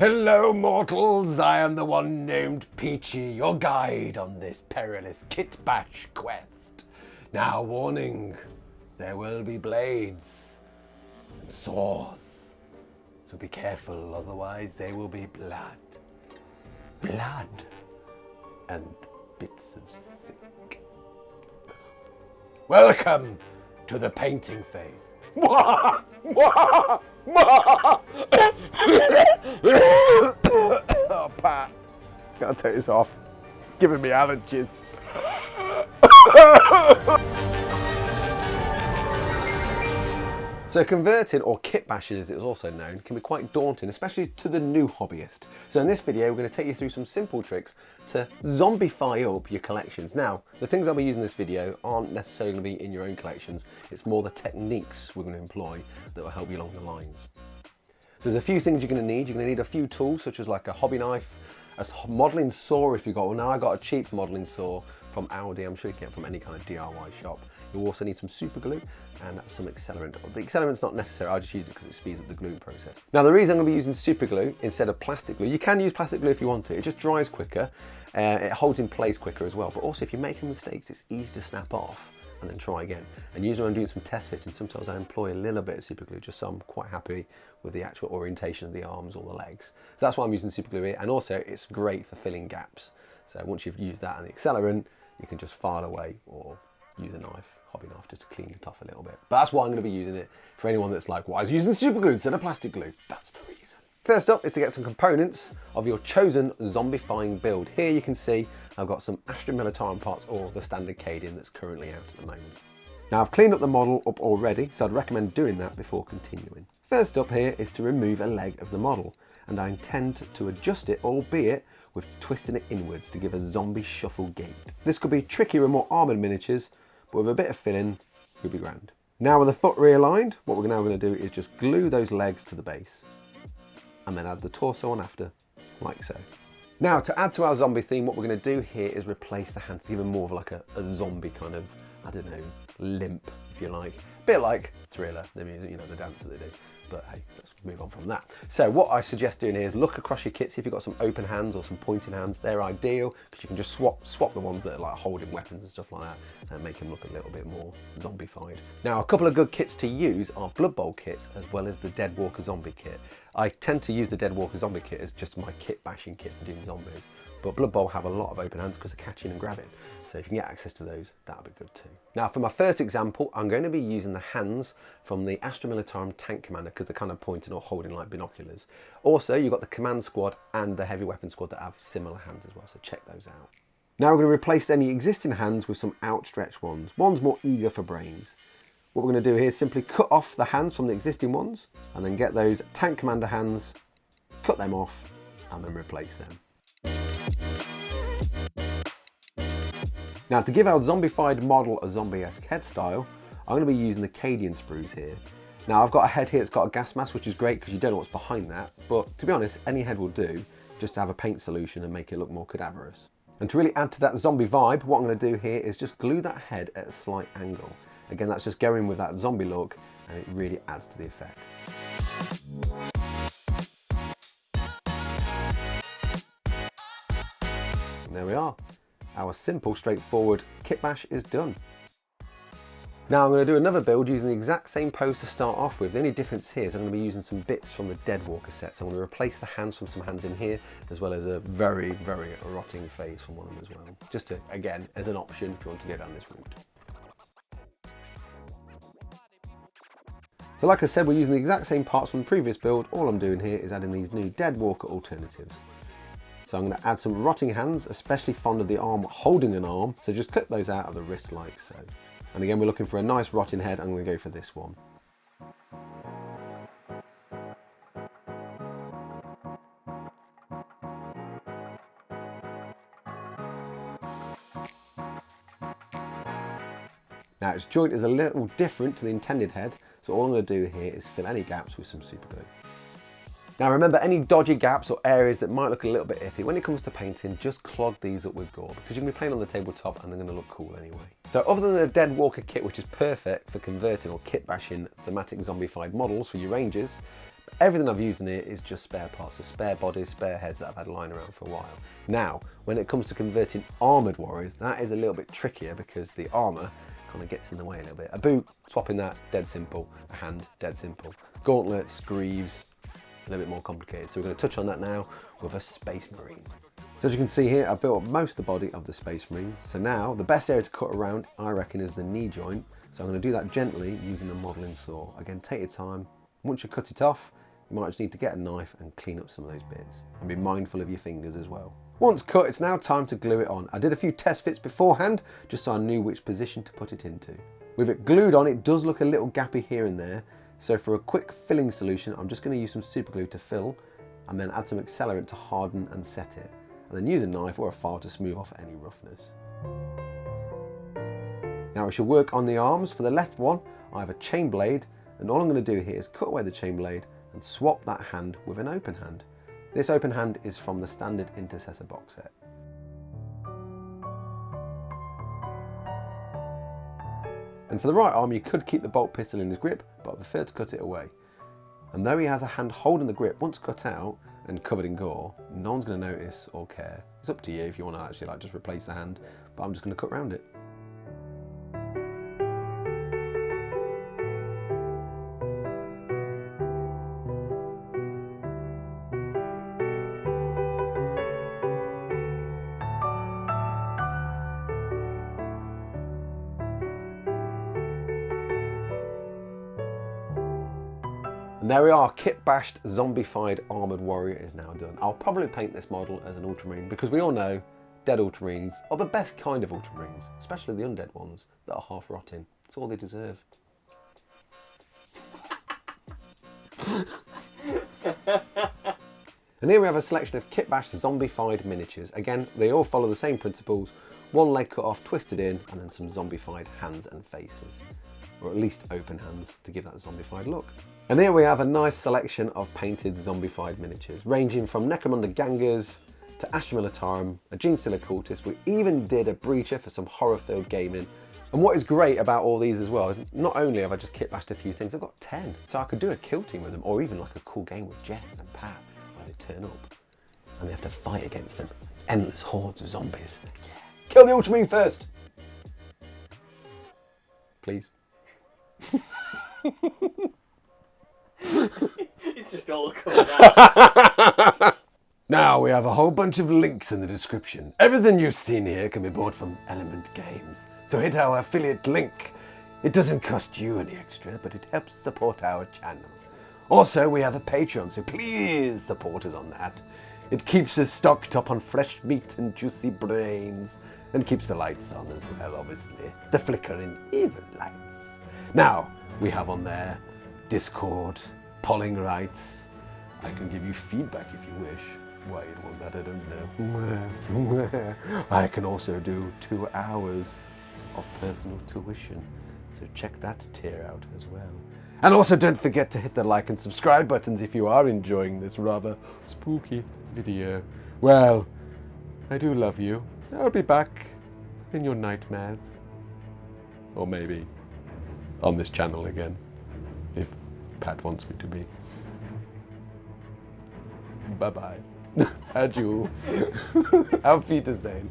Hello mortals, I am the one named Peachy, your guide on this perilous kitbash quest. Now warning, there will be blades and saws, so be careful, otherwise there will be blood. Blood and bits of sick. Welcome to the painting phase. Oh, Pat, gotta take this off. It's giving me allergies. So converting, or kitbashing as it's also known, can be quite daunting, especially to the new hobbyist. So in this video, we're going to take you through some simple tricks to zombify up your collections. Now, the things I'll be using in this video aren't necessarily going to be in your own collections. It's more the techniques we're going to employ that will help you along the lines. So there's a few things you're going to need. You're going to need a few tools, such as like a hobby knife, a modelling saw if you've got one. Now I got a cheap modelling saw from Aldi. I'm sure you can get it from any kind of DIY shop. You'll also need some super glue and some accelerant. The accelerant's not necessary, I just use it because it speeds up the gluing process. Now the reason I'm going to be using super glue instead of plastic glue, you can use plastic glue if you want to, it just dries quicker, it holds in place quicker as well, but also if you're making mistakes, it's easy to snap off and then try again. And usually when I'm doing some test fits, and sometimes I employ a little bit of super glue just so I'm quite happy with the actual orientation of the arms or the legs. So that's why I'm using super glue here, and also it's great for filling gaps. So once you've used that and the accelerant, you can just file away or use a knife, hobby knife, just to clean it off a little bit. But that's why I'm going to be using it. For anyone that's like, why is using super glue instead of plastic glue? That's the reason. First up is to get some components of your chosen zombifying build. Here you can see I've got some Astra Militarum parts, or the standard Cadian that's currently out at the moment. Now I've cleaned up the model up already, so I'd recommend doing that before continuing. First up here is to remove a leg of the model, and I intend to adjust it, albeit with twisting it inwards to give a zombie shuffle gait. This could be trickier and more armoured miniatures, but with a bit of filling, you'll be grand. Now with the foot realigned, what we're now going to do is just glue those legs to the base and then add the torso on after, like so. Now to add to our zombie theme, what we're going to do here is replace the hands to give them more of like a zombie kind of, I don't know, limp, if you like. A bit like Thriller, the music, you know, the dance that they do. But hey, let's move on from that. So what I suggest doing here is look across your kit, see if you've got some open hands or some pointing hands. They're ideal because you can just swap the ones that are like holding weapons and stuff like that and make them look a little bit more zombified. Now a couple of good kits to use are Blood Bowl kits as well as the Dead Walker Zombie kit. I tend to use the Dead Walker Zombie kit as just my kit bashing kit for doing zombies. But Blood Bowl have a lot of open hands because of catching and grabbing. So if you can get access to those, that'll be good too. Now for my first example, I'm going to be using the hands from the Astra Militarum Tank Commander because they're kind of pointing or holding like binoculars. Also, you've got the Command Squad and the Heavy Weapon Squad that have similar hands as well, so check those out. Now we're going to replace any existing hands with some outstretched ones. One's more eager for brains. What we're going to do here is simply cut off the hands from the existing ones and then get those Tank Commander hands, cut them off and then replace them. Now to give our zombified model a zombie-esque head style, I'm going to be using the Cadian sprues here. Now I've got a head here that's got a gas mask, which is great because you don't know what's behind that, but to be honest, any head will do, just to have a paint solution and make it look more cadaverous. And to really add to that zombie vibe, what I'm going to do here is just glue that head at a slight angle. Again, that's just going with that zombie look, and it really adds to the effect. And there we are. Our simple, straightforward kitbash is done. Now I'm going to do another build using the exact same pose to start off with. The only difference here is I'm going to be using some bits from the Dead Walker set. So I'm going to replace the hands from some hands in here, as well as a very, very rotting face from one of them as well. Just to, again, as an option if you want to go down this route. So like I said, we're using the exact same parts from the previous build. All I'm doing here is adding these new Dead Walker alternatives. So I'm going to add some rotting hands, especially fond of the arm holding an arm. So just clip those out of the wrist like so. And again, we're looking for a nice rotting head. I'm going to go for this one. Now its joint is a little different to the intended head. So all I'm going to do here is fill any gaps with some super glue. Now remember, any dodgy gaps or areas that might look a little bit iffy, when it comes to painting, just clog these up with gore because you can be playing on the tabletop and they're going to look cool anyway. So other than the Dead Walker kit, which is perfect for converting or kit bashing thematic zombified models for your ranges, Everything I've used in here is just spare parts, so spare bodies, spare heads that I've had lying around for a while. Now, when it comes to converting armoured warriors, that is a little bit trickier because the armour kind of gets in the way a little bit. A boot, swapping that, dead simple. A hand, dead simple. Gauntlets, greaves, a little bit more complicated. So we're going to touch on that now with a Space Marine. So as you can see here, I've built up most of the body of the Space Marine. So now, the best area to cut around, I reckon, is the knee joint. So I'm going to do that gently using a modelling saw. Again, take your time. Once you cut it off, you might just need to get a knife and clean up some of those bits. And be mindful of your fingers as well. Once cut, it's now time to glue it on. I did a few test fits beforehand, just so I knew which position to put it into. With it glued on, it does look a little gappy here and there. So for a quick filling solution, I'm just going to use some super glue to fill, and then add some accelerant to harden and set it. And then use a knife or a file to smooth off any roughness. Now I shall work on the arms. For the left one, I have a chain blade, and all I'm going to do here is cut away the chain blade and swap that hand with an open hand. This open hand is from the standard Intercessor box set. And for the right arm, you could keep the bolt pistol in his grip, but I prefer to cut it away. And though he has a hand holding the grip, once cut out and covered in gore, no one's going to notice or care. It's up to you if you want to actually just replace the hand, but I'm just going to cut around it. And there we are, kit-bashed, zombified armoured warrior is now done. I'll probably paint this model as an Ultramarine because we all know dead Ultramarines are the best kind of Ultramarines, especially the undead ones that are half rotting. It's all they deserve. And here we have a selection of kit-bashed, zombified miniatures. Again, they all follow the same principles. One leg cut off, twisted in, and then some zombified hands and faces. Or at least open hands to give that zombified look. And here we have a nice selection of painted zombified miniatures, ranging from Necromunda Gangers to Astra Militarum, a Genestealer Cultist. We even did a Breacher for some horror-filled gaming. And what is great about all these as well is not only have I just kit-bashed a few things, I've got 10. So I could do a kill team with them, or even like a cool game with Jeff and Pat, where they turn up and they have to fight against them endless hordes of zombies. Yeah. Kill the Ultramarine first! Please. It's just all coming out. Now we have a whole bunch of links in the description. Everything you've seen here can be bought from Element Games. So hit our affiliate link. It doesn't cost you any extra, but it helps support our channel. Also, we have a Patreon, so please support us on that. It keeps us stocked up on fresh meat and juicy brains, and keeps the lights on as well, obviously. The flickering evil lights. Now, we have on there Discord, polling rights. I can give you feedback if you wish. Why you'd want that, I don't know. I can also do 2 hours of personal tuition, so check that tier out as well. And also don't forget to hit the like and subscribe buttons if you are enjoying this rather spooky video. Well, I do love you. I'll be back in your nightmares. Or maybe on this channel again, if Pat wants me to be. Bye-bye. Adieu. Auf Wiedersehen.